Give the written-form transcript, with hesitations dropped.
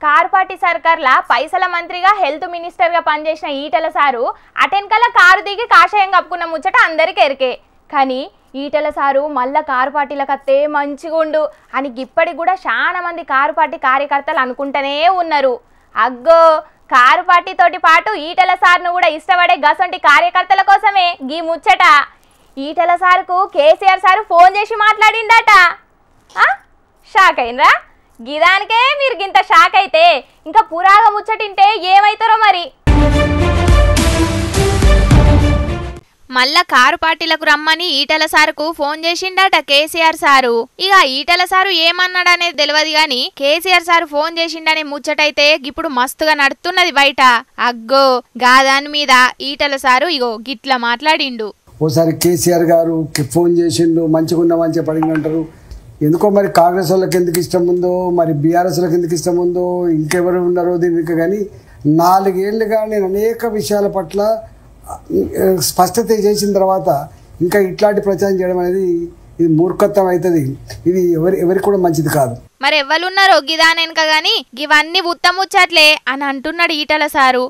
Car party సర్కార్ల పైసల మంత్రిగా health మినిస్టర్గా పనిచేసిన ఈటల సారు అటెన్కల కారు దిగి కాషాయం కప్పుకున్న ముచ్చట అందరికీ ఎరికే. కానీ ఈటల సారు మళ్ళా కారు పార్టీలకు అత్తే మంచిగుండు అని ఇప్పటికి కూడా చాలా మంది కారు పార్టీ కార్యకర్తలు అనుకుంటూనే ఉన్నారు. అగ్గో కారు పార్టీ తోటి పాటు ఈటల సార్ను కూడా ఇష్టపడే గసంటి కార్యకర్తల కోసమే గీ ముచ్చట. ఈటల సార్కు కేసీఆర్ సారు ఫోన్ చేసి మాట్లాడిండట. షాక్ అయినరా? గిదానికే మీరు గింత షాక్ అయితే ఇంకా పురాగా ముచ్చటింటే ఏమైతారో మరి. మళ్ళా కారు పార్టీలకు రమ్మని ఈటల సారుకు ఫోన్ చేసిండట కేసీఆర్ సారు. ఇక ఈటల సారు ఏమన్నాడనేది తెలియదు గాని కేసీఆర్ సారు ఫోన్ చేసిండనే ముచ్చటైతే ఇప్పుడు మస్తుగా నడుతున్నది బయట. అగ్గో గాదాని మీద ఈటల సారు ఇగో గిట్లా మాట్లాడిండు. ఓసారి కేసీఆర్ గారు ఫోన్ చేసిండు, మంచిగున్నామని చెప్పి అడిగినంటారు. ఎందుకో మరి కాంగ్రెస్ వాళ్ళకి ఎందుకు ఇష్టం ఉందో, మరి బీఆర్ఎస్లకు ఎందుకు ఇష్టం ఉందో, ఇంకెవరు ఉన్నారో దీనికి. కానీ 4 ఏళ్ళుగా నేను అనేక విషయాల పట్ల స్పష్టత చేసిన తర్వాత ఇంకా ఇట్లాంటి ప్రచారం చేయడం అనేది ఇది మూర్ఖత్వం అవుతుంది. ఇది ఎవరికి కూడా మంచిది కాదు. మరి ఎవరున్నారో గిదానెనక గాని ఇవన్నీ ఉత్తముచ్చట్లే అని అంటున్నాడు ఈటల సారు.